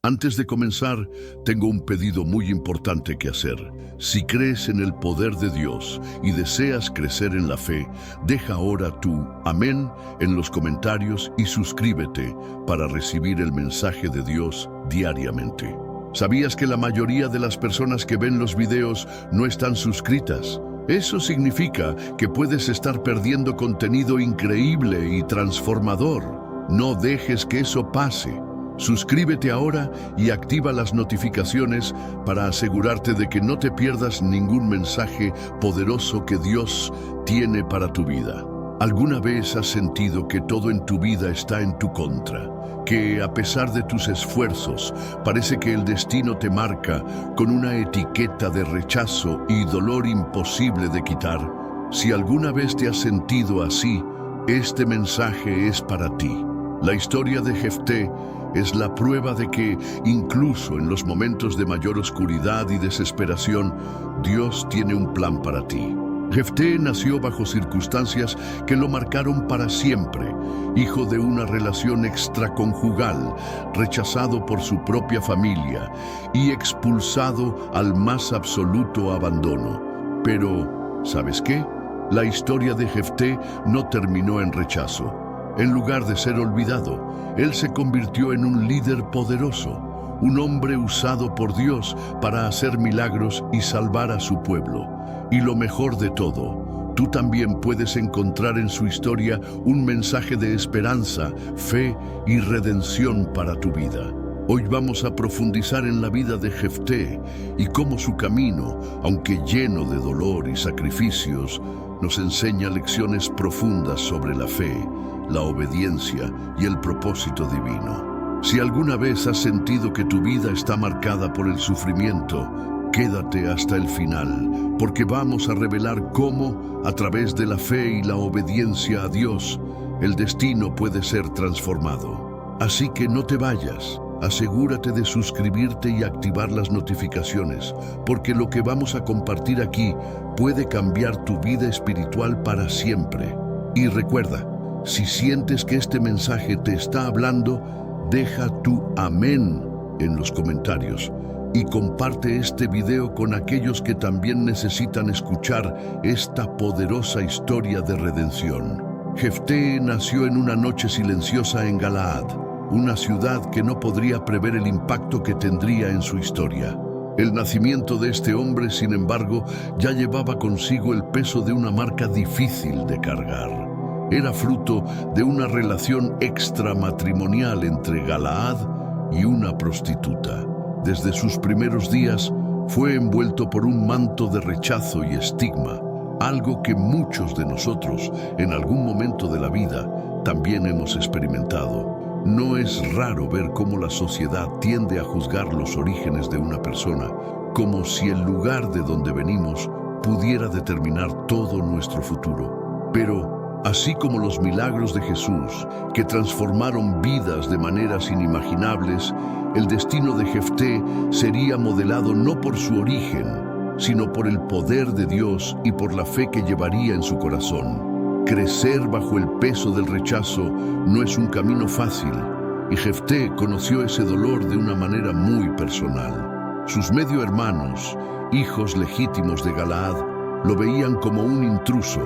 Antes de comenzar, tengo un pedido muy importante que hacer. Si crees en el poder de Dios y deseas crecer en la fe, deja ahora tu amén en los comentarios y suscríbete para recibir el mensaje de Dios diariamente. ¿Sabías que la mayoría de las personas que ven los videos no están suscritas? Eso significa que puedes estar perdiendo contenido increíble y transformador. No dejes que eso pase. Suscríbete ahora y activa las notificaciones para asegurarte de que no te pierdas ningún mensaje poderoso que Dios tiene para tu vida. ¿Alguna vez has sentido que todo en tu vida está en tu contra? Que a pesar de tus esfuerzos, parece que el destino te marca con una etiqueta de rechazo y dolor imposible de quitar. Si alguna vez te has sentido así, este mensaje es para ti. La historia de Jefté es la prueba de que, incluso en los momentos de mayor oscuridad y desesperación, Dios tiene un plan para ti. Jefté nació bajo circunstancias que lo marcaron para siempre, hijo de una relación extraconjugal, rechazado por su propia familia y expulsado al más absoluto abandono. Pero, ¿sabes qué? La historia de Jefté no terminó en rechazo. En lugar de ser olvidado, él se convirtió en un líder poderoso, un hombre usado por Dios para hacer milagros y salvar a su pueblo. Y lo mejor de todo, tú también puedes encontrar en su historia un mensaje de esperanza, fe y redención para tu vida. Hoy vamos a profundizar en la vida de Jefté y cómo su camino, aunque lleno de dolor y sacrificios, nos enseña lecciones profundas sobre la fe, la obediencia y el propósito divino. Si alguna vez has sentido que tu vida está marcada por el sufrimiento, quédate hasta el final, porque vamos a revelar cómo, a través de la fe y la obediencia a Dios, el destino puede ser transformado. Así que no te vayas. Asegúrate de suscribirte y activar las notificaciones, porque lo que vamos a compartir aquí puede cambiar tu vida espiritual para siempre. Y recuerda, si sientes que este mensaje te está hablando, deja tu amén en los comentarios y comparte este video con aquellos que también necesitan escuchar esta poderosa historia de redención. Jefté nació en una noche silenciosa en Galaad, una ciudad que no podría prever el impacto que tendría en su historia. El nacimiento de este hombre, sin embargo, ya llevaba consigo el peso de una marca difícil de cargar. Era fruto de una relación extramatrimonial entre Galaad y una prostituta. Desde sus primeros días fue envuelto por un manto de rechazo y estigma, algo que muchos de nosotros en algún momento de la vida también hemos experimentado. No es raro ver cómo la sociedad tiende a juzgar los orígenes de una persona, como si el lugar de donde venimos pudiera determinar todo nuestro futuro. Pero, así como los milagros de Jesús, que transformaron vidas de maneras inimaginables, el destino de Jefté sería modelado no por su origen, sino por el poder de Dios y por la fe que llevaría en su corazón. Crecer bajo el peso del rechazo no es un camino fácil, y Jefté conoció ese dolor de una manera muy personal. Sus medio hermanos, hijos legítimos de Galaad, lo veían como un intruso,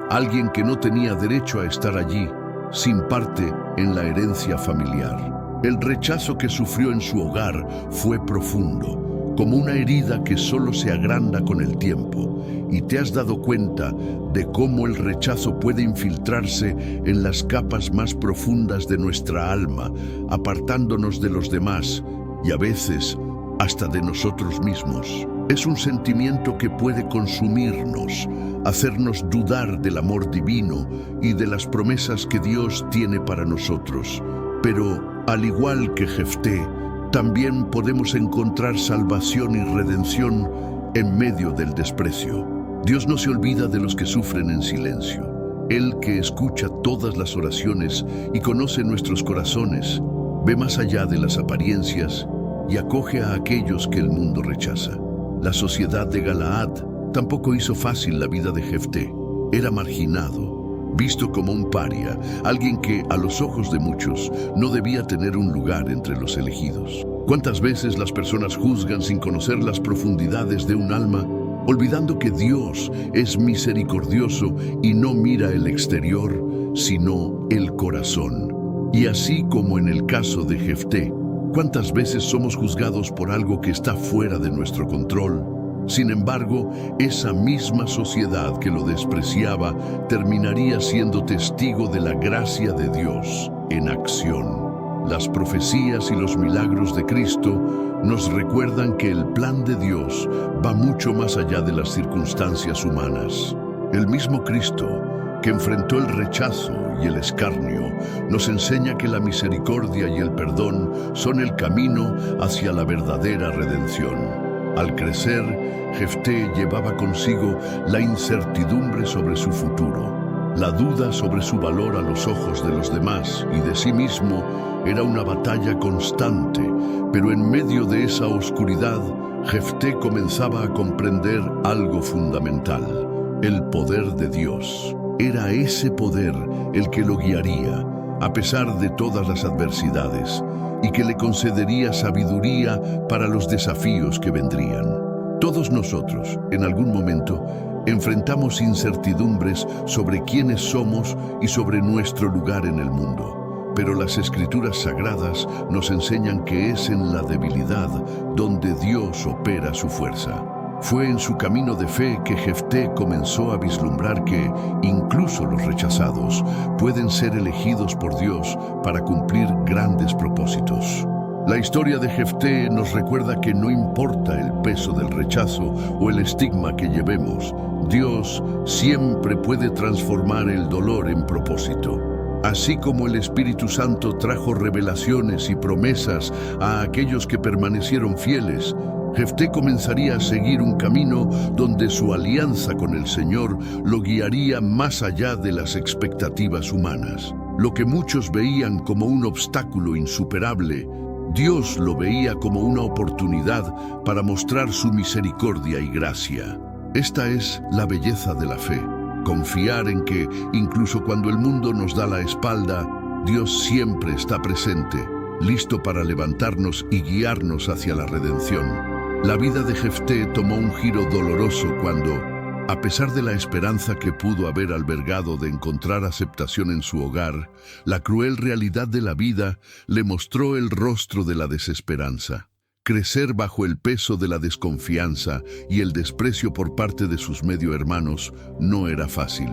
alguien que no tenía derecho a estar allí, sin parte en la herencia familiar. El rechazo que sufrió en su hogar fue profundo, como una herida que solo se agranda con el tiempo, y te has dado cuenta de cómo el rechazo puede infiltrarse en las capas más profundas de nuestra alma, apartándonos de los demás y a veces hasta de nosotros mismos. Es un sentimiento que puede consumirnos, hacernos dudar del amor divino y de las promesas que Dios tiene para nosotros. Pero, al igual que Jefté, también podemos encontrar salvación y redención en medio del desprecio. Dios no se olvida de los que sufren en silencio. Él, que escucha todas las oraciones y conoce nuestros corazones, ve más allá de las apariencias y acoge a aquellos que el mundo rechaza. La sociedad de Galaad tampoco hizo fácil la vida de Jefté. Era marginado, visto como un paria, alguien que, a los ojos de muchos, no debía tener un lugar entre los elegidos. ¿Cuántas veces las personas juzgan sin conocer las profundidades de un alma, olvidando que Dios es misericordioso y no mira el exterior, sino el corazón? Y así como en el caso de Jefté, ¿cuántas veces somos juzgados por algo que está fuera de nuestro control? Sin embargo, esa misma sociedad que lo despreciaba terminaría siendo testigo de la gracia de Dios en acción. Las profecías y los milagros de Cristo nos recuerdan que el plan de Dios va mucho más allá de las circunstancias humanas. El mismo Cristo, que enfrentó el rechazo y el escarnio, nos enseña que la misericordia y el perdón son el camino hacia la verdadera redención. Al crecer, Jefté llevaba consigo la incertidumbre sobre su futuro. La duda sobre su valor a los ojos de los demás y de sí mismo era una batalla constante, pero en medio de esa oscuridad, Jefté comenzaba a comprender algo fundamental: el poder de Dios. Era ese poder el que lo guiaría, a pesar de todas las adversidades, y que le concedería sabiduría para los desafíos que vendrían. Todos nosotros, en algún momento, enfrentamos incertidumbres sobre quiénes somos y sobre nuestro lugar en el mundo. Pero las Escrituras Sagradas nos enseñan que es en la debilidad donde Dios opera su fuerza. Fue en su camino de fe que Jefté comenzó a vislumbrar que incluso los rechazados pueden ser elegidos por Dios para cumplir grandes propósitos. La historia de Jefté nos recuerda que no importa el peso del rechazo o el estigma que llevemos, Dios siempre puede transformar el dolor en propósito. Así como el Espíritu Santo trajo revelaciones y promesas a aquellos que permanecieron fieles, Jefté comenzaría a seguir un camino donde su alianza con el Señor lo guiaría más allá de las expectativas humanas. Lo que muchos veían como un obstáculo insuperable, Dios lo veía como una oportunidad para mostrar su misericordia y gracia. Esta es la belleza de la fe: confiar en que, incluso cuando el mundo nos da la espalda, Dios siempre está presente, listo para levantarnos y guiarnos hacia la redención. La vida de Jefté tomó un giro doloroso cuando, a pesar de la esperanza que pudo haber albergado de encontrar aceptación en su hogar, la cruel realidad de la vida le mostró el rostro de la desesperanza. Crecer bajo el peso de la desconfianza y el desprecio por parte de sus medio hermanos no era fácil.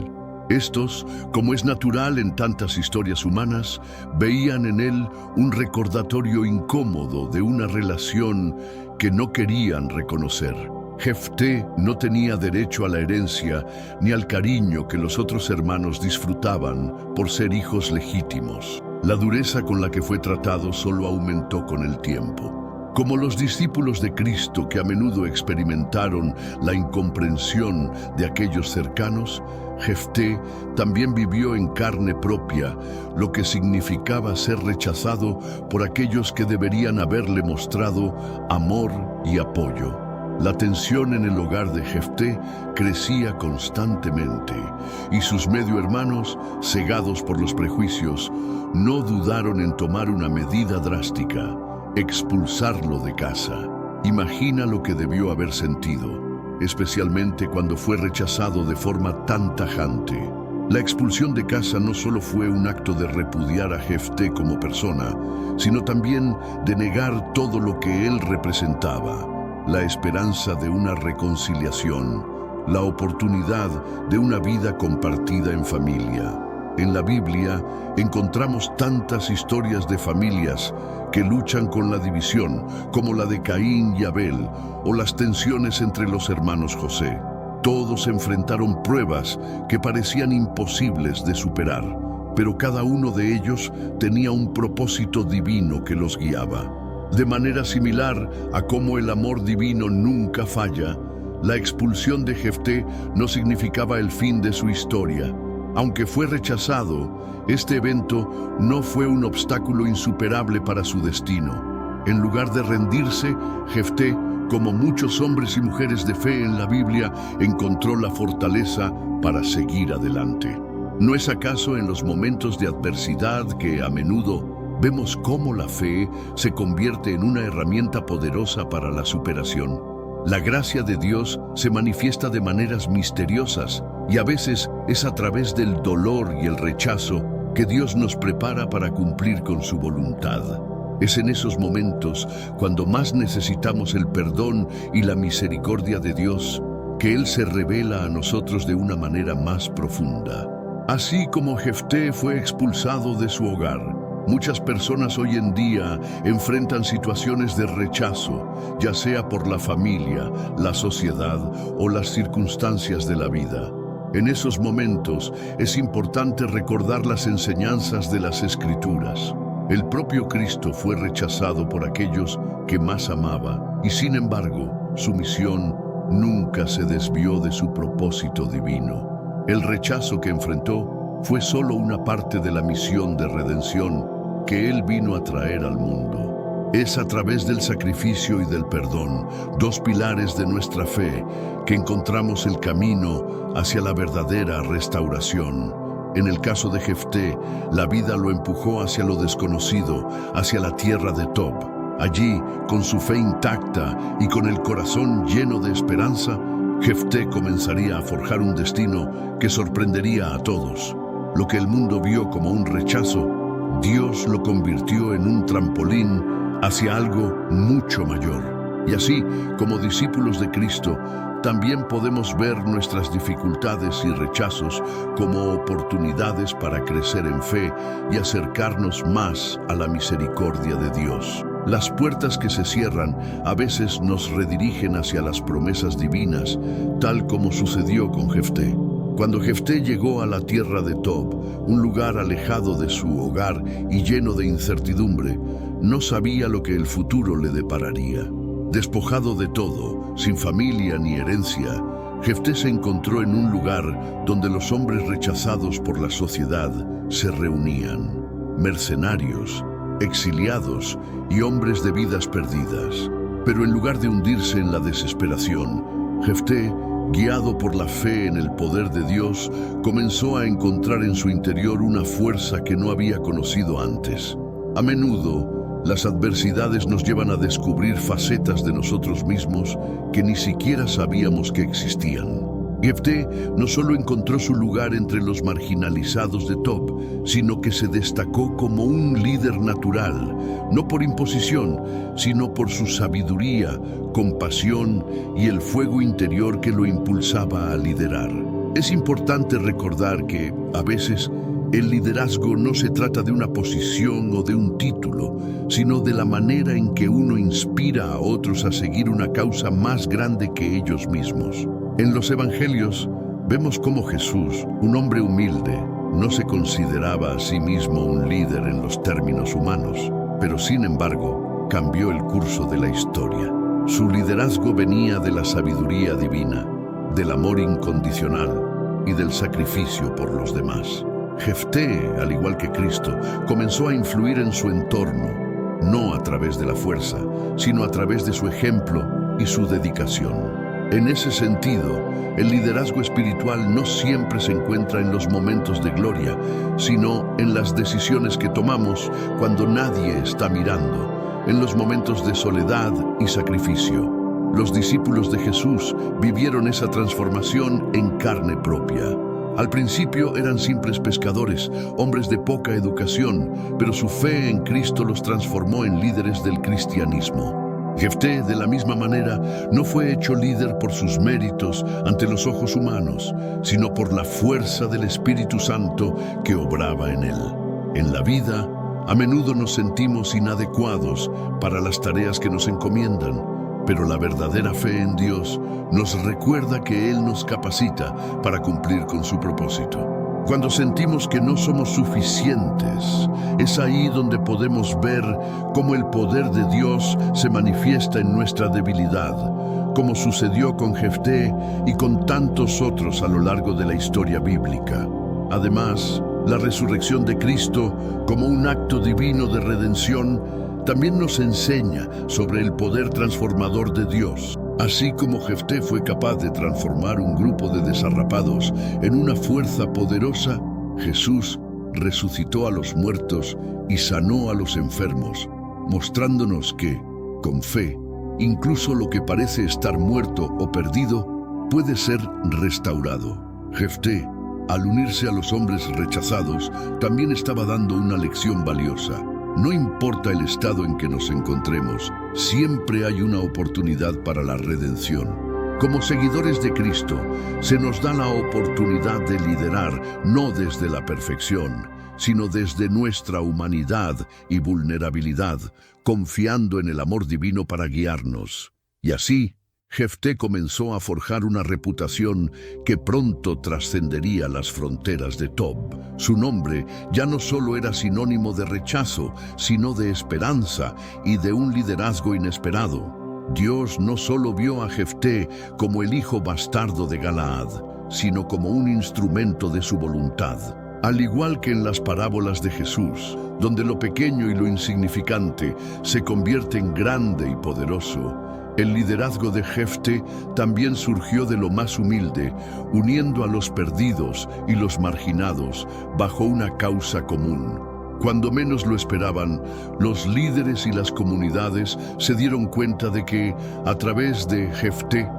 Estos, como es natural en tantas historias humanas, veían en él un recordatorio incómodo de una relación que no querían reconocer. Jefté no tenía derecho a la herencia ni al cariño que los otros hermanos disfrutaban por ser hijos legítimos. La dureza con la que fue tratado solo aumentó con el tiempo. Como los discípulos de Cristo que a menudo experimentaron la incomprensión de aquellos cercanos, Jefté también vivió en carne propia lo que significaba ser rechazado por aquellos que deberían haberle mostrado amor y apoyo. La tensión en el hogar de Jefté crecía constantemente y sus medio hermanos, cegados por los prejuicios, no dudaron en tomar una medida drástica: expulsarlo de casa. Imagina lo que debió haber sentido, especialmente cuando fue rechazado de forma tan tajante. La expulsión de casa no solo fue un acto de repudiar a Jefté como persona, sino también de negar todo lo que él representaba: la esperanza de una reconciliación, la oportunidad de una vida compartida en familia. En la Biblia encontramos tantas historias de familias que luchan con la división, como la de Caín y Abel, o las tensiones entre los hermanos José. Todos enfrentaron pruebas que parecían imposibles de superar, pero cada uno de ellos tenía un propósito divino que los guiaba. De manera similar a cómo el amor divino nunca falla, la expulsión de Jefté no significaba el fin de su historia. Aunque fue rechazado, este evento no fue un obstáculo insuperable para su destino. En lugar de rendirse, Jefté, como muchos hombres y mujeres de fe en la Biblia, encontró la fortaleza para seguir adelante. ¿No es acaso en los momentos de adversidad que a menudo vemos cómo la fe se convierte en una herramienta poderosa para la superación. La gracia de Dios se manifiesta de maneras misteriosas y a veces es a través del dolor y el rechazo que Dios nos prepara para cumplir con su voluntad. Es en esos momentos, cuando más necesitamos el perdón y la misericordia de Dios, que Él se revela a nosotros de una manera más profunda. Así como Jefté fue expulsado de su hogar, muchas personas hoy en día enfrentan situaciones de rechazo, ya sea por la familia, la sociedad o las circunstancias de la vida. En esos momentos es importante recordar las enseñanzas de las Escrituras. El propio Cristo fue rechazado por aquellos que más amaba y, sin embargo, su misión nunca se desvió de su propósito divino. El rechazo que enfrentó fue solo una parte de la misión de redención que Él vino a traer al mundo. Es a través del sacrificio y del perdón, dos pilares de nuestra fe, que encontramos el camino hacia la verdadera restauración. En el caso de Jefté, la vida lo empujó hacia lo desconocido, hacia la tierra de Tob. Allí, con su fe intacta y con el corazón lleno de esperanza, Jefté comenzaría a forjar un destino que sorprendería a todos. Lo que el mundo vio como un rechazo, Dios lo convirtió en un trampolín hacia algo mucho mayor. Y así, como discípulos de Cristo, también podemos ver nuestras dificultades y rechazos como oportunidades para crecer en fe y acercarnos más a la misericordia de Dios. Las puertas que se cierran a veces nos redirigen hacia las promesas divinas, tal como sucedió con Jefté. Cuando Jefté llegó a la tierra de Tob, un lugar alejado de su hogar y lleno de incertidumbre, no sabía lo que el futuro le depararía. Despojado de todo, sin familia ni herencia, Jefté se encontró en un lugar donde los hombres rechazados por la sociedad se reunían. Mercenarios, exiliados y hombres de vidas perdidas. Pero en lugar de hundirse en la desesperación, Jefté, guiado por la fe en el poder de Dios, comenzó a encontrar en su interior una fuerza que no había conocido antes. A menudo, las adversidades nos llevan a descubrir facetas de nosotros mismos que ni siquiera sabíamos que existían. Jefté no solo encontró su lugar entre los marginalizados de Tob, sino que se destacó como un líder natural, no por imposición, sino por su sabiduría, compasión y el fuego interior que lo impulsaba a liderar. Es importante recordar que, a veces, el liderazgo no se trata de una posición o de un título, sino de la manera en que uno inspira a otros a seguir una causa más grande que ellos mismos. En los Evangelios vemos cómo Jesús, un hombre humilde, no se consideraba a sí mismo un líder en los términos humanos, pero sin embargo cambió el curso de la historia. Su liderazgo venía de la sabiduría divina, del amor incondicional y del sacrificio por los demás. Jefté, al igual que Cristo, comenzó a influir en su entorno, no a través de la fuerza, sino a través de su ejemplo y su dedicación. En ese sentido, el liderazgo espiritual no siempre se encuentra en los momentos de gloria, sino en las decisiones que tomamos cuando nadie está mirando, en los momentos de soledad y sacrificio. Los discípulos de Jesús vivieron esa transformación en carne propia. Al principio eran simples pescadores, hombres de poca educación, pero su fe en Cristo los transformó en líderes del cristianismo. Jefté, de la misma manera, no fue hecho líder por sus méritos ante los ojos humanos, sino por la fuerza del Espíritu Santo que obraba en él. En la vida, a menudo nos sentimos inadecuados para las tareas que nos encomiendan, pero la verdadera fe en Dios nos recuerda que Él nos capacita para cumplir con su propósito. Cuando sentimos que no somos suficientes, es ahí donde podemos ver cómo el poder de Dios se manifiesta en nuestra debilidad, como sucedió con Jefté y con tantos otros a lo largo de la historia bíblica. Además, la resurrección de Cristo, como un acto divino de redención, también nos enseña sobre el poder transformador de Dios. Así como Jefté fue capaz de transformar un grupo de desarrapados en una fuerza poderosa, Jesús resucitó a los muertos y sanó a los enfermos, mostrándonos que, con fe, incluso lo que parece estar muerto o perdido puede ser restaurado. Jefté, al unirse a los hombres rechazados, también estaba dando una lección valiosa. No importa el estado en que nos encontremos, siempre hay una oportunidad para la redención. Como seguidores de Cristo, se nos da la oportunidad de liderar no desde la perfección, sino desde nuestra humanidad y vulnerabilidad, confiando en el amor divino para guiarnos. Y así, Jefté comenzó a forjar una reputación que pronto trascendería las fronteras de Tob. Su nombre ya no solo era sinónimo de rechazo, sino de esperanza y de un liderazgo inesperado. Dios no solo vio a Jefté como el hijo bastardo de Galaad, sino como un instrumento de su voluntad. Al igual que en las parábolas de Jesús, donde lo pequeño y lo insignificante se convierte en grande y poderoso, el liderazgo de Jefté también surgió de lo más humilde, uniendo a los perdidos y los marginados bajo una causa común. Cuando menos lo esperaban, los líderes y las comunidades se dieron cuenta de que, a través de Jefté,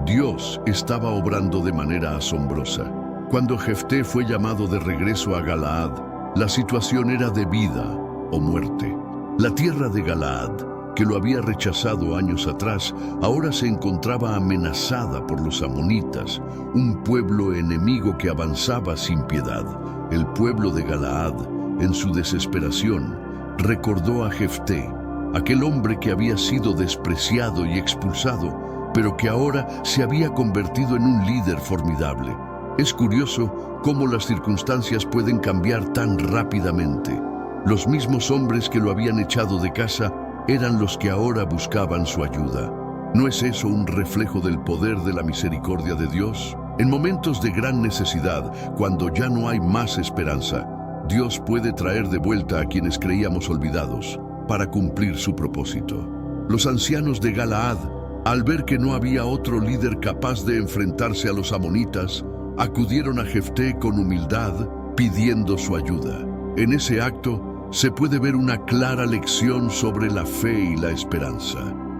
Dios estaba obrando de manera asombrosa. Cuando Jefté fue llamado de regreso a Galaad, la situación era de vida o muerte. La tierra de Galaad, que lo había rechazado años atrás, ahora se encontraba amenazada por los amonitas, un pueblo enemigo que avanzaba sin piedad. El pueblo de Galaad, en su desesperación, recordó a Jefté, aquel hombre que había sido despreciado y expulsado, pero que ahora se había convertido en un líder formidable. Es curioso cómo las circunstancias pueden cambiar tan rápidamente. Los mismos hombres que lo habían echado de casa eran los que ahora buscaban su ayuda. ¿No es eso un reflejo del poder de la misericordia de Dios? En momentos de gran necesidad, cuando ya no hay más esperanza, Dios puede traer de vuelta a quienes creíamos olvidados para cumplir su propósito. Los ancianos de Galaad, al ver que no había otro líder capaz de enfrentarse a los amonitas, acudieron a Jefté con humildad, pidiendo su ayuda. En ese acto, se puede ver una clara lección sobre la fe y la esperanza.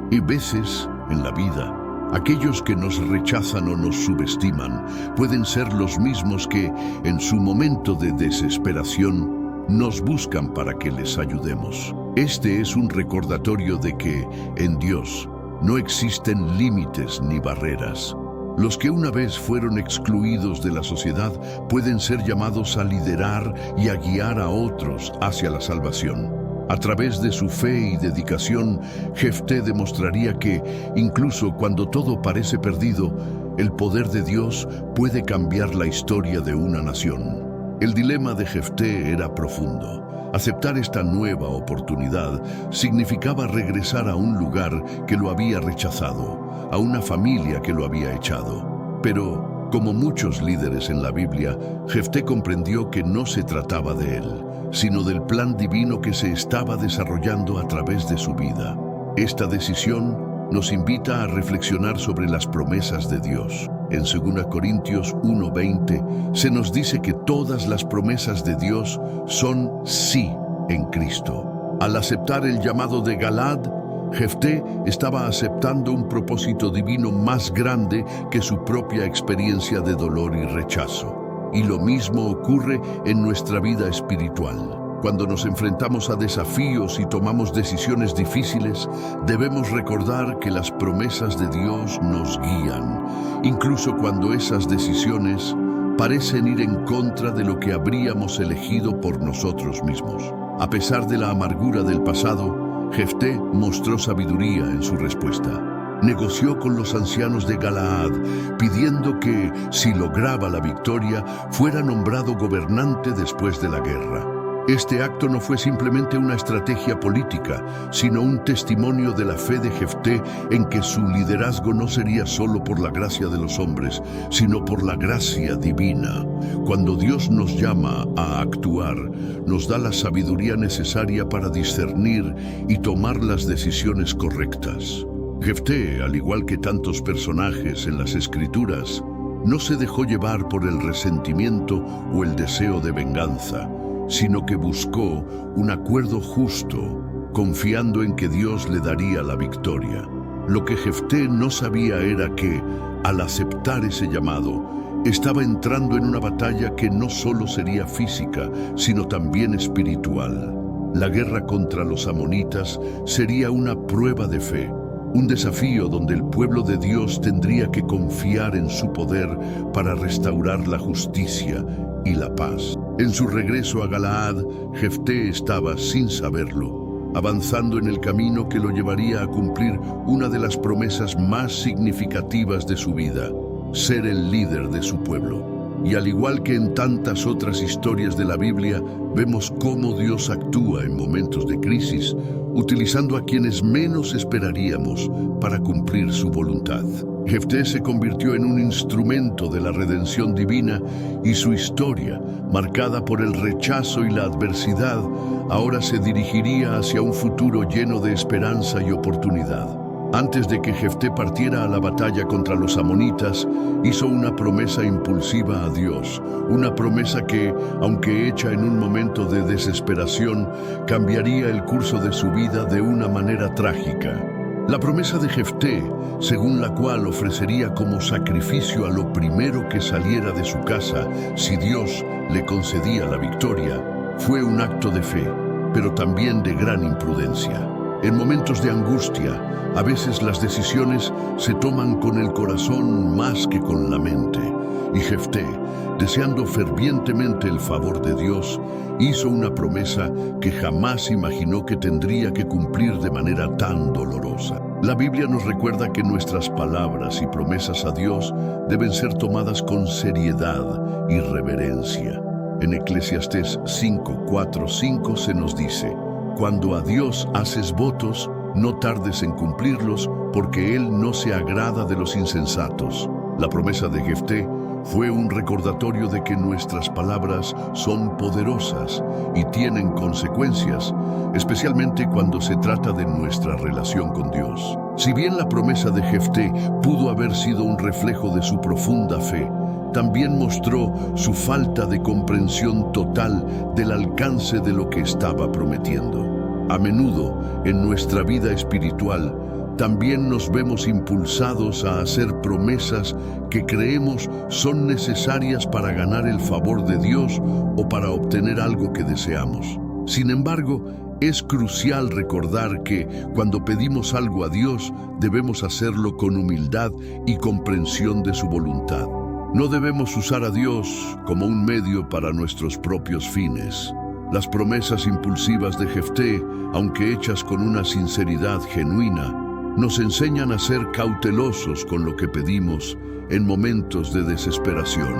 Y veces, en la vida, aquellos que nos rechazan o nos subestiman pueden ser los mismos que, en su momento de desesperación, nos buscan para que les ayudemos. Este es un recordatorio de que, en Dios, no existen límites ni barreras. Los que una vez fueron excluidos de la sociedad pueden ser llamados a liderar y a guiar a otros hacia la salvación. A través de su fe y dedicación, Jefté demostraría que, incluso cuando todo parece perdido, el poder de Dios puede cambiar la historia de una nación. El dilema de Jefté era profundo. Aceptar esta nueva oportunidad significaba regresar a un lugar que lo había rechazado, a una familia que lo había echado. Pero, como muchos líderes en la Biblia, Jefté comprendió que no se trataba de él, sino del plan divino que se estaba desarrollando a través de su vida. Esta decisión nos invita a reflexionar sobre las promesas de Dios. En 2 Corintios 1:20 se nos dice que todas las promesas de Dios son sí en Cristo. Al aceptar el llamado de Galaad, Jefté estaba aceptando un propósito divino más grande que su propia experiencia de dolor y rechazo. Y lo mismo ocurre en nuestra vida espiritual. Cuando nos enfrentamos a desafíos y tomamos decisiones difíciles, debemos recordar que las promesas de Dios nos guían, incluso cuando esas decisiones parecen ir en contra de lo que habríamos elegido por nosotros mismos. A pesar de la amargura del pasado, Jefté mostró sabiduría en su respuesta. Negoció con los ancianos de Galaad, pidiendo que, si lograba la victoria, fuera nombrado gobernante después de la guerra. Este acto no fue simplemente una estrategia política, sino un testimonio de la fe de Jefté en que su liderazgo no sería solo por la gracia de los hombres, sino por la gracia divina. Cuando Dios nos llama a actuar, nos da la sabiduría necesaria para discernir y tomar las decisiones correctas. Jefté, al igual que tantos personajes en las Escrituras, no se dejó llevar por el resentimiento o el deseo de venganza. sino que buscó un acuerdo justo, confiando en que Dios le daría la victoria. Lo que Jefté no sabía era que, al aceptar ese llamado, estaba entrando en una batalla que no solo sería física, sino también espiritual. La guerra contra los amonitas sería una prueba de fe, un desafío donde el pueblo de Dios tendría que confiar en su poder para restaurar la justicia y la paz. En su regreso a Galaad, Jefté estaba, sin saberlo, avanzando en el camino que lo llevaría a cumplir una de las promesas más significativas de su vida: ser el líder de su pueblo. Y al igual que en tantas otras historias de la Biblia, vemos cómo Dios actúa en momentos de crisis, utilizando a quienes menos esperaríamos para cumplir su voluntad. Jefté se convirtió en un instrumento de la redención divina y su historia, marcada por el rechazo y la adversidad, ahora se dirigiría hacia un futuro lleno de esperanza y oportunidad. Antes de que Jefté partiera a la batalla contra los amonitas, hizo una promesa impulsiva a Dios, una promesa que, aunque hecha en un momento de desesperación, cambiaría el curso de su vida de una manera trágica. La promesa de Jefté, según la cual ofrecería como sacrificio a lo primero que saliera de su casa si Dios le concedía la victoria, fue un acto de fe, pero también de gran imprudencia. En momentos de angustia, a veces las decisiones se toman con el corazón más que con la mente. Y Jefté, deseando fervientemente el favor de Dios, hizo una promesa que jamás imaginó que tendría que cumplir de manera tan dolorosa. La Biblia nos recuerda que nuestras palabras y promesas a Dios deben ser tomadas con seriedad y reverencia. En Eclesiastés 5:4-5 se nos dice: cuando a Dios haces votos, no tardes en cumplirlos, porque Él no se agrada de los insensatos. La promesa de Jefté fue un recordatorio de que nuestras palabras son poderosas y tienen consecuencias, especialmente cuando se trata de nuestra relación con Dios. Si bien la promesa de Jefté pudo haber sido un reflejo de su profunda fe, también mostró su falta de comprensión total del alcance de lo que estaba prometiendo. A menudo, en nuestra vida espiritual, también nos vemos impulsados a hacer promesas que creemos son necesarias para ganar el favor de Dios o para obtener algo que deseamos. Sin embargo, es crucial recordar que cuando pedimos algo a Dios, debemos hacerlo con humildad y comprensión de su voluntad. No debemos usar a Dios como un medio para nuestros propios fines. Las promesas impulsivas de Jefté, aunque hechas con una sinceridad genuina, nos enseñan a ser cautelosos con lo que pedimos en momentos de desesperación.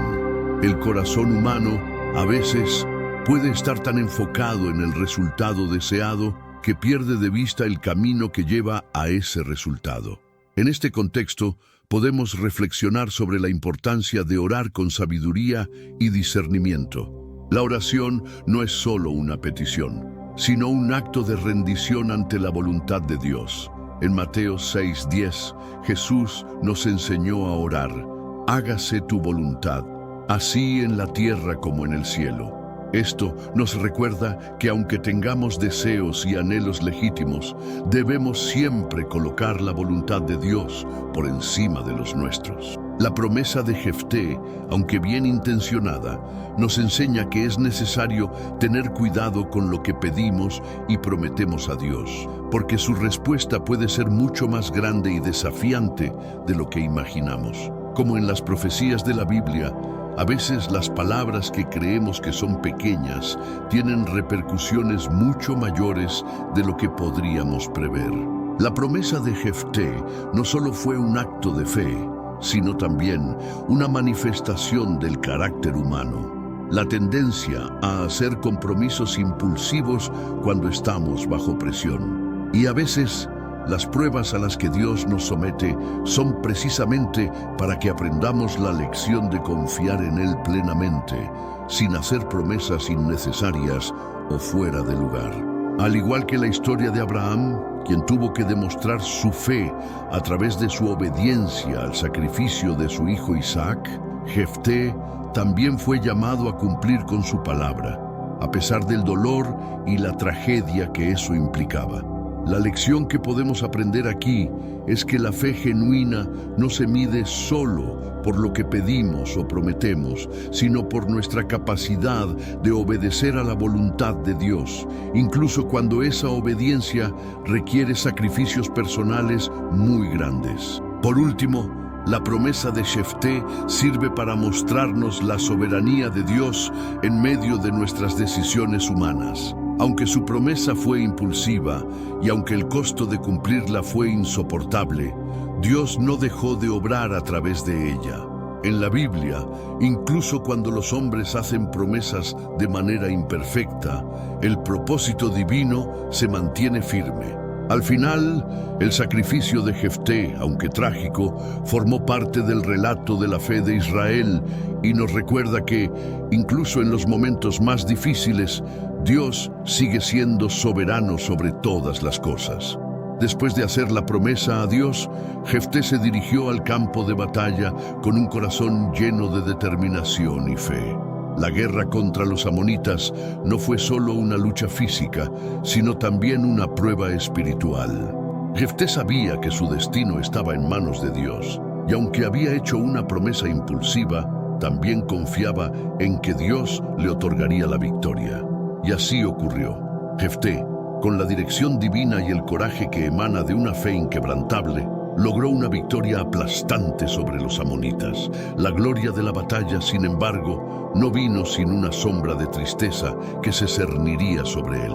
El corazón humano, a veces, puede estar tan enfocado en el resultado deseado que pierde de vista el camino que lleva a ese resultado. En este contexto, podemos reflexionar sobre la importancia de orar con sabiduría y discernimiento. La oración no es solo una petición, sino un acto de rendición ante la voluntad de Dios. En Mateo 6:10, Jesús nos enseñó a orar: hágase tu voluntad, así en la tierra como en el cielo. Esto nos recuerda que aunque tengamos deseos y anhelos legítimos, debemos siempre colocar la voluntad de Dios por encima de los nuestros. La promesa de Jefté, aunque bien intencionada, nos enseña que es necesario tener cuidado con lo que pedimos y prometemos a Dios, porque su respuesta puede ser mucho más grande y desafiante de lo que imaginamos. Como en las profecías de la Biblia, a veces las palabras que creemos que son pequeñas tienen repercusiones mucho mayores de lo que podríamos prever. La promesa de Jefté no solo fue un acto de fe, sino también una manifestación del carácter humano. La tendencia a hacer compromisos impulsivos cuando estamos bajo presión. Y a veces, las pruebas a las que Dios nos somete son precisamente para que aprendamos la lección de confiar en Él plenamente, sin hacer promesas innecesarias o fuera de lugar. Al igual que la historia de Abraham, quien tuvo que demostrar su fe a través de su obediencia al sacrificio de su hijo Isaac, Jefté también fue llamado a cumplir con su palabra. a pesar del dolor y la tragedia que eso implicaba. La lección que podemos aprender aquí es que la fe genuina no se mide solo por lo que pedimos o prometemos, sino por nuestra capacidad de obedecer a la voluntad de Dios, incluso cuando esa obediencia requiere sacrificios personales muy grandes. Por último, la promesa de Jefté sirve para mostrarnos la soberanía de Dios en medio de nuestras decisiones humanas. Aunque su promesa fue impulsiva y aunque el costo de cumplirla fue insoportable, Dios no dejó de obrar a través de ella. En la Biblia, incluso cuando los hombres hacen promesas de manera imperfecta, el propósito divino se mantiene firme. Al final, el sacrificio de Jefté, aunque trágico, formó parte del relato de la fe de Israel y nos recuerda que, incluso en los momentos más difíciles, Dios sigue siendo soberano sobre todas las cosas. Después de hacer la promesa a Dios, Jefté se dirigió al campo de batalla con un corazón lleno de determinación y fe. La guerra contra los amonitas no fue solo una lucha física, sino también una prueba espiritual. Jefté sabía que su destino estaba en manos de Dios, y aunque había hecho una promesa impulsiva, también confiaba en que Dios le otorgaría la victoria. Y así ocurrió. Jefté, con la dirección divina y el coraje que emana de una fe inquebrantable, logró una victoria aplastante sobre los amonitas. La gloria de la batalla, sin embargo, no vino sin una sombra de tristeza que se cerniría sobre él.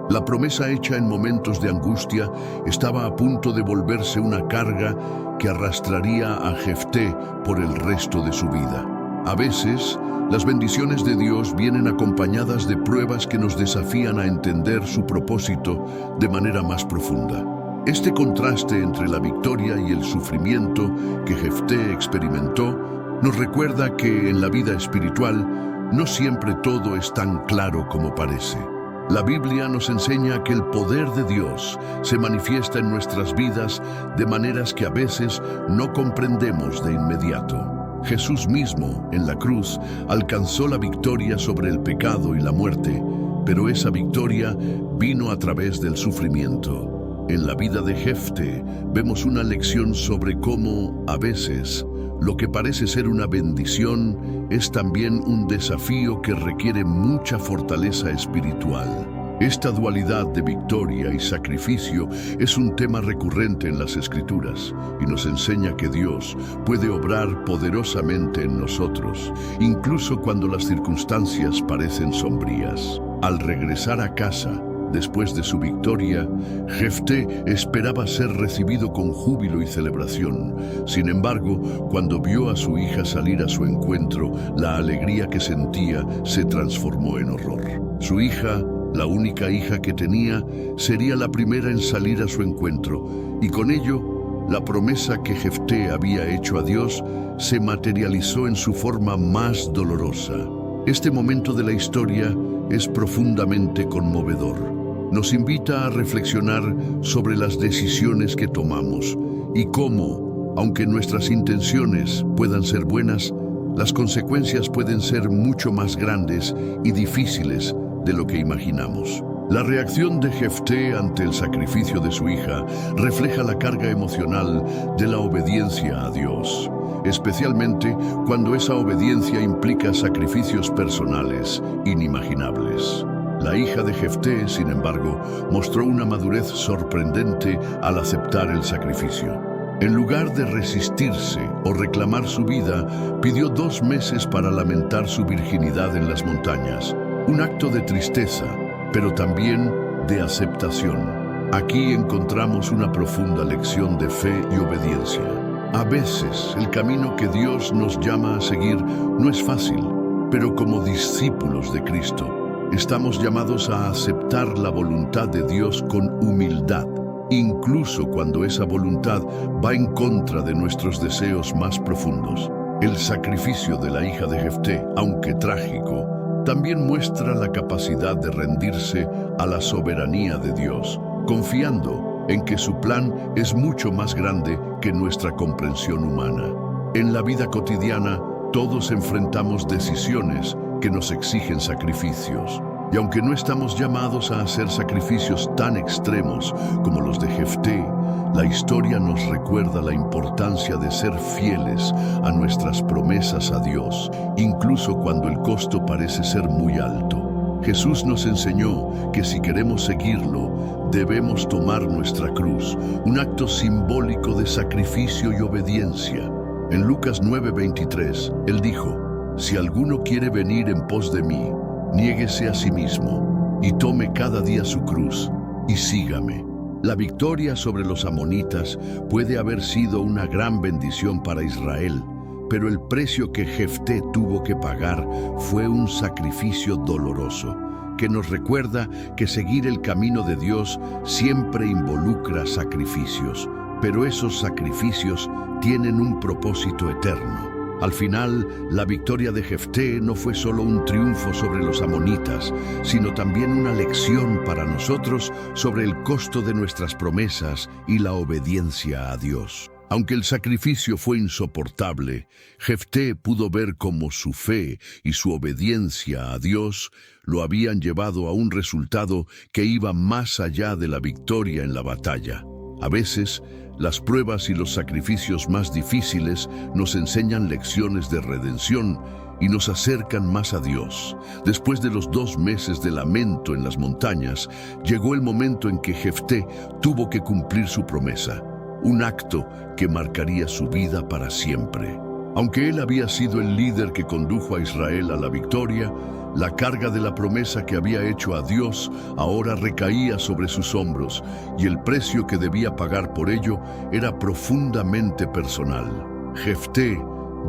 La promesa hecha en momentos de angustia estaba a punto de volverse una carga que arrastraría a Jefté por el resto de su vida. A veces, las bendiciones de Dios vienen acompañadas de pruebas que nos desafían a entender su propósito de manera más profunda. Este contraste entre la victoria y el sufrimiento que Jefté experimentó nos recuerda que en la vida espiritual no siempre todo es tan claro como parece. La Biblia nos enseña que el poder de Dios se manifiesta en nuestras vidas de maneras que a veces no comprendemos de inmediato. Jesús mismo, en la cruz, alcanzó la victoria sobre el pecado y la muerte, pero esa victoria vino a través del sufrimiento. En la vida de Jefté vemos una lección sobre cómo, a veces, lo que parece ser una bendición es también un desafío que requiere mucha fortaleza espiritual. Esta dualidad de victoria y sacrificio es un tema recurrente en las Escrituras y nos enseña que Dios puede obrar poderosamente en nosotros, incluso cuando las circunstancias parecen sombrías. Al regresar a casa, después de su victoria, Jefté esperaba ser recibido con júbilo y celebración. Sin embargo, cuando vio a su hija salir a su encuentro, la alegría que sentía se transformó en horror. Su hija, la única hija que tenía, sería la primera en salir a su encuentro, y con ello, la promesa que Jefté había hecho a Dios se materializó en su forma más dolorosa. Este momento de la historia es profundamente conmovedor. Nos invita a reflexionar sobre las decisiones que tomamos y cómo, aunque nuestras intenciones puedan ser buenas, las consecuencias pueden ser mucho más grandes y difíciles de lo que imaginamos. La reacción de Jefté ante el sacrificio de su hija refleja la carga emocional de la obediencia a Dios, especialmente cuando esa obediencia implica sacrificios personales inimaginables. La hija de Jefté, sin embargo, mostró una madurez sorprendente al aceptar el sacrificio. En lugar de resistirse o reclamar su vida, pidió 2 meses para lamentar su virginidad en las montañas. Un acto de tristeza, pero también de aceptación. Aquí encontramos una profunda lección de fe y obediencia. A veces, el camino que Dios nos llama a seguir no es fácil, pero como discípulos de Cristo, estamos llamados a aceptar la voluntad de Dios con humildad, incluso cuando esa voluntad va en contra de nuestros deseos más profundos. El sacrificio de la hija de Jefté, aunque trágico, también muestra la capacidad de rendirse a la soberanía de Dios, confiando en que su plan es mucho más grande que nuestra comprensión humana. En la vida cotidiana, todos enfrentamos decisiones que nos exigen sacrificios. Y aunque no estamos llamados a hacer sacrificios tan extremos como los de Jefté, la historia nos recuerda la importancia de ser fieles a nuestras promesas a Dios, incluso cuando el costo parece ser muy alto. Jesús nos enseñó que si queremos seguirlo, debemos tomar nuestra cruz, un acto simbólico de sacrificio y obediencia. En Lucas 9:23, Él dijo: «Si alguno quiere venir en pos de mí, niéguese a sí mismo y tome cada día su cruz y sígame». La victoria sobre los amonitas puede haber sido una gran bendición para Israel, pero el precio que Jefté tuvo que pagar fue un sacrificio doloroso, que nos recuerda que seguir el camino de Dios siempre involucra sacrificios, pero esos sacrificios tienen un propósito eterno. Al final, la victoria de Jefté no fue solo un triunfo sobre los amonitas, sino también una lección para nosotros sobre el costo de nuestras promesas y la obediencia a Dios. Aunque el sacrificio fue insoportable, Jefté pudo ver cómo su fe y su obediencia a Dios lo habían llevado a un resultado que iba más allá de la victoria en la batalla. A veces, las pruebas y los sacrificios más difíciles nos enseñan lecciones de redención y nos acercan más a Dios. Después de los 2 meses de lamento en las montañas, llegó el momento en que Jefté tuvo que cumplir su promesa, un acto que marcaría su vida para siempre. Aunque él había sido el líder que condujo a Israel a la victoria, la carga de la promesa que había hecho a Dios ahora recaía sobre sus hombros, y el precio que debía pagar por ello era profundamente personal. Jefté,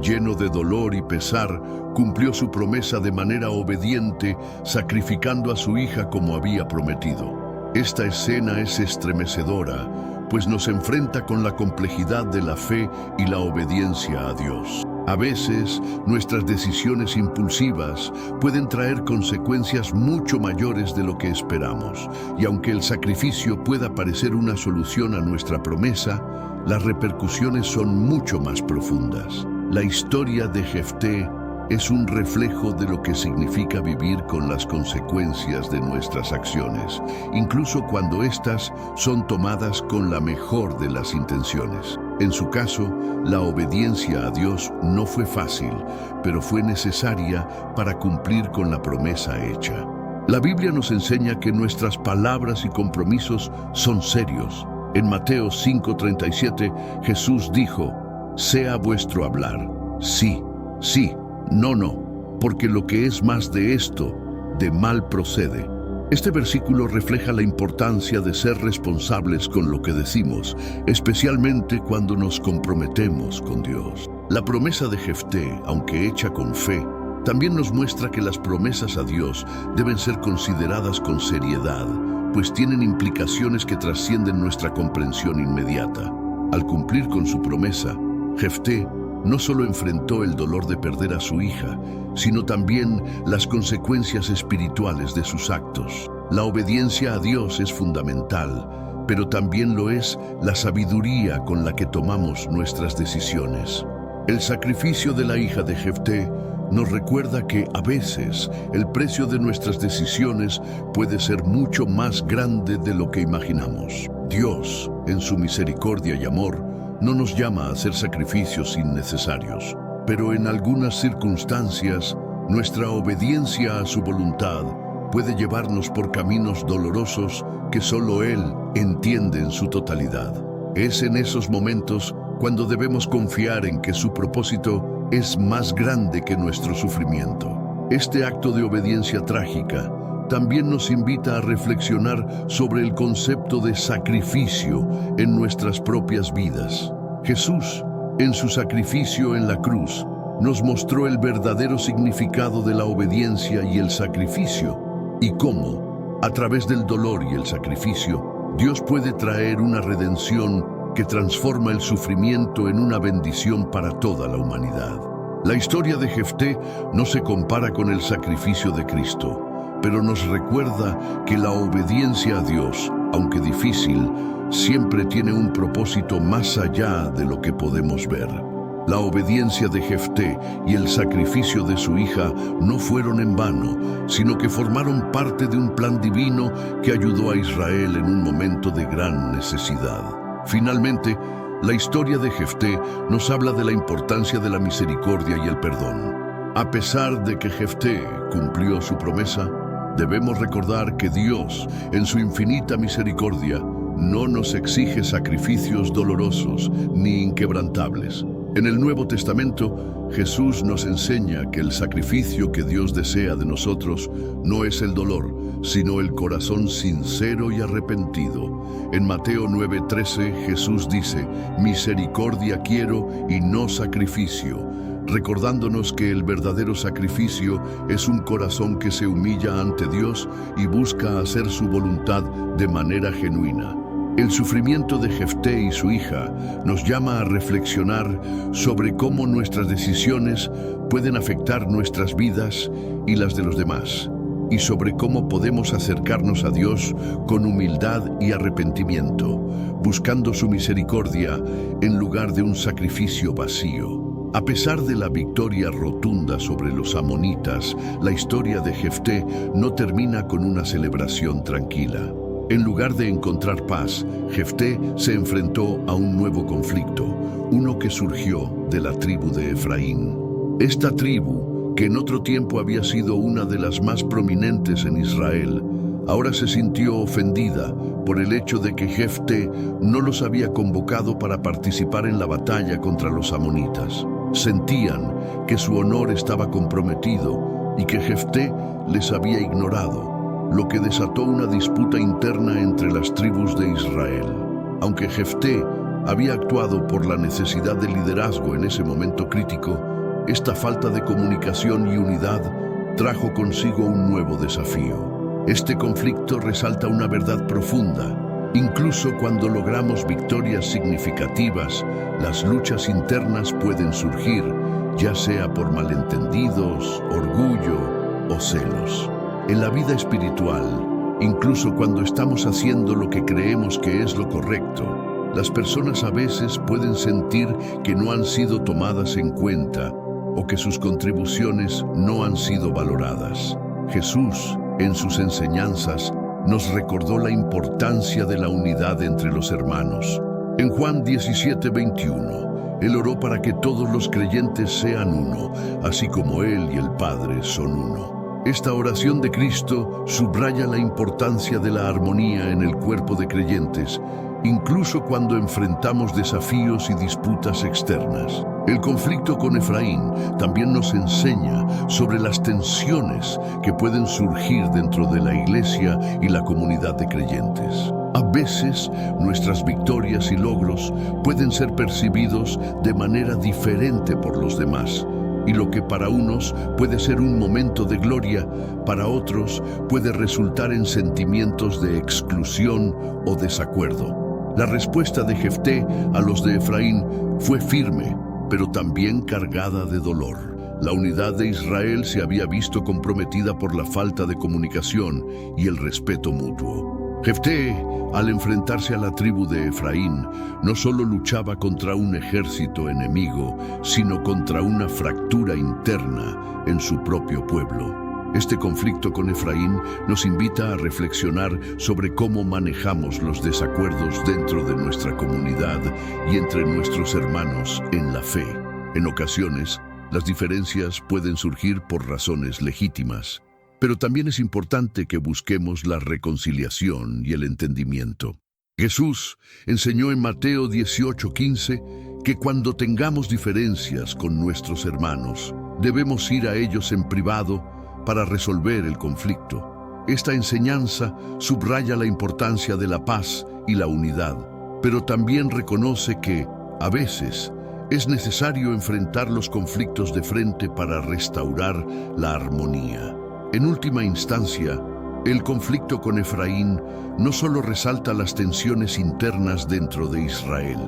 lleno de dolor y pesar, cumplió su promesa de manera obediente, sacrificando a su hija como había prometido. Esta escena es estremecedora, pues nos enfrenta con la complejidad de la fe y la obediencia a Dios. A veces, nuestras decisiones impulsivas pueden traer consecuencias mucho mayores de lo que esperamos, y aunque el sacrificio pueda parecer una solución a nuestra promesa, las repercusiones son mucho más profundas. La historia de Jefté es un reflejo de lo que significa vivir con las consecuencias de nuestras acciones, incluso cuando éstas son tomadas con la mejor de las intenciones. En su caso, la obediencia a Dios no fue fácil, pero fue necesaria para cumplir con la promesa hecha. La Biblia nos enseña que nuestras palabras y compromisos son serios. En Mateo 5:37, Jesús dijo: «Sea vuestro hablar, sí, sí, no, no, porque lo que es más de esto, de mal procede». Este versículo refleja la importancia de ser responsables con lo que decimos, especialmente cuando nos comprometemos con Dios. La promesa de Jefté, aunque hecha con fe, también nos muestra que las promesas a Dios deben ser consideradas con seriedad, pues tienen implicaciones que trascienden nuestra comprensión inmediata. Al cumplir con su promesa, Jefté no solo enfrentó el dolor de perder a su hija, sino también las consecuencias espirituales de sus actos. La obediencia a Dios es fundamental, pero también lo es la sabiduría con la que tomamos nuestras decisiones. El sacrificio de la hija de Jefté nos recuerda que a veces el precio de nuestras decisiones puede ser mucho más grande de lo que imaginamos. Dios, en su misericordia y amor, no nos llama a hacer sacrificios innecesarios, pero en algunas circunstancias, nuestra obediencia a su voluntad puede llevarnos por caminos dolorosos que solo Él entiende en su totalidad. Es en esos momentos cuando debemos confiar en que su propósito es más grande que nuestro sufrimiento. Este acto de obediencia trágica también nos invita a reflexionar sobre el concepto de sacrificio en nuestras propias vidas. Jesús, en su sacrificio en la cruz, nos mostró el verdadero significado de la obediencia y el sacrificio, y cómo, a través del dolor y el sacrificio, Dios puede traer una redención que transforma el sufrimiento en una bendición para toda la humanidad. La historia de Jefté no se compara con el sacrificio de Cristo, pero nos recuerda que la obediencia a Dios, aunque difícil, siempre tiene un propósito más allá de lo que podemos ver. La obediencia de Jefté y el sacrificio de su hija no fueron en vano, sino que formaron parte de un plan divino que ayudó a Israel en un momento de gran necesidad. Finalmente, la historia de Jefté nos habla de la importancia de la misericordia y el perdón. A pesar de que Jefté cumplió su promesa, debemos recordar que Dios, en su infinita misericordia, no nos exige sacrificios dolorosos ni inquebrantables. En el Nuevo Testamento, Jesús nos enseña que el sacrificio que Dios desea de nosotros no es el dolor, sino el corazón sincero y arrepentido. En Mateo 9:13, Jesús dice: «Misericordia quiero y no sacrificio», recordándonos que el verdadero sacrificio es un corazón que se humilla ante Dios y busca hacer su voluntad de manera genuina. El sufrimiento de Jefté y su hija nos llama a reflexionar sobre cómo nuestras decisiones pueden afectar nuestras vidas y las de los demás, y sobre cómo podemos acercarnos a Dios con humildad y arrepentimiento, buscando su misericordia en lugar de un sacrificio vacío. A pesar de la victoria rotunda sobre los amonitas, la historia de Jefté no termina con una celebración tranquila. En lugar de encontrar paz, Jefté se enfrentó a un nuevo conflicto, uno que surgió de la tribu de Efraín. Esta tribu, que en otro tiempo había sido una de las más prominentes en Israel, ahora se sintió ofendida por el hecho de que Jefté no los había convocado para participar en la batalla contra los amonitas. Sentían que su honor estaba comprometido y que Jefté les había ignorado, lo que desató una disputa interna entre las tribus de Israel. Aunque Jefté había actuado por la necesidad de liderazgo en ese momento crítico, esta falta de comunicación y unidad trajo consigo un nuevo desafío. Este conflicto resalta una verdad profunda. Incluso cuando logramos victorias significativas, las luchas internas pueden surgir, ya sea por malentendidos, orgullo o celos. En la vida espiritual, incluso cuando estamos haciendo lo que creemos que es lo correcto, las personas a veces pueden sentir que no han sido tomadas en cuenta o que sus contribuciones no han sido valoradas. Jesús, en sus enseñanzas, nos recordó la importancia de la unidad entre los hermanos. En Juan 17:21, Él oró para que todos los creyentes sean uno, así como Él y el Padre son uno. Esta oración de Cristo subraya la importancia de la armonía en el cuerpo de creyentes, incluso cuando enfrentamos desafíos y disputas externas. El conflicto con Efraín también nos enseña sobre las tensiones que pueden surgir dentro de la iglesia y la comunidad de creyentes. A veces, nuestras victorias y logros pueden ser percibidos de manera diferente por los demás, y lo que para unos puede ser un momento de gloria, para otros puede resultar en sentimientos de exclusión o desacuerdo. La respuesta de Jefté a los de Efraín fue firme, pero también cargada de dolor. La unidad de Israel se había visto comprometida por la falta de comunicación y el respeto mutuo. Jefté, al enfrentarse a la tribu de Efraín, no solo luchaba contra un ejército enemigo, sino contra una fractura interna en su propio pueblo. Este conflicto con Efraín nos invita a reflexionar sobre cómo manejamos los desacuerdos dentro de nuestra comunidad y entre nuestros hermanos en la fe. En ocasiones, las diferencias pueden surgir por razones legítimas, pero también es importante que busquemos la reconciliación y el entendimiento. Jesús enseñó en Mateo 18:15 que cuando tengamos diferencias con nuestros hermanos, debemos ir a ellos en privado para resolver el conflicto. Esta enseñanza subraya la importancia de la paz y la unidad, pero también reconoce que, a veces, es necesario enfrentar los conflictos de frente para restaurar la armonía. En última instancia, el conflicto con Efraín no solo resalta las tensiones internas dentro de Israel,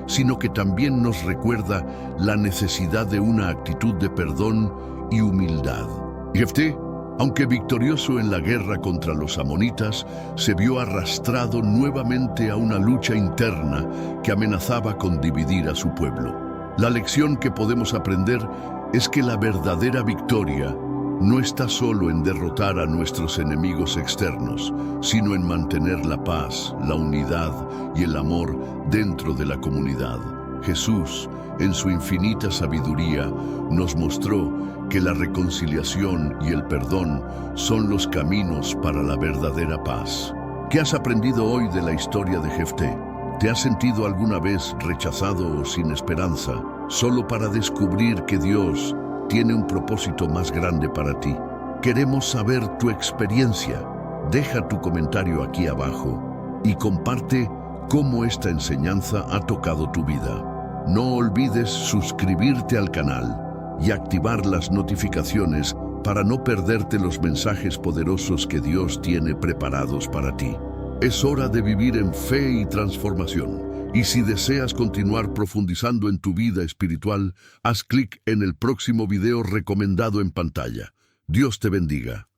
sino que también nos recuerda la necesidad de una actitud de perdón y humildad. Jefté, aunque victorioso en la guerra contra los amonitas, se vio arrastrado nuevamente a una lucha interna que amenazaba con dividir a su pueblo. La lección que podemos aprender es que la verdadera victoria no está solo en derrotar a nuestros enemigos externos, sino en mantener la paz, la unidad y el amor dentro de la comunidad. Jesús, en su infinita sabiduría, nos mostró que la reconciliación y el perdón son los caminos para la verdadera paz. ¿Qué has aprendido hoy de la historia de Jefté? ¿Te has sentido alguna vez rechazado o sin esperanza, solo para descubrir que Dios tiene un propósito más grande para ti? Queremos saber tu experiencia. Deja tu comentario aquí abajo y comparte cómo esta enseñanza ha tocado tu vida. No olvides suscribirte al canal y activar las notificaciones para no perderte los mensajes poderosos que Dios tiene preparados para ti. Es hora de vivir en fe y transformación. Y si deseas continuar profundizando en tu vida espiritual, haz clic en el próximo video recomendado en pantalla. Dios te bendiga.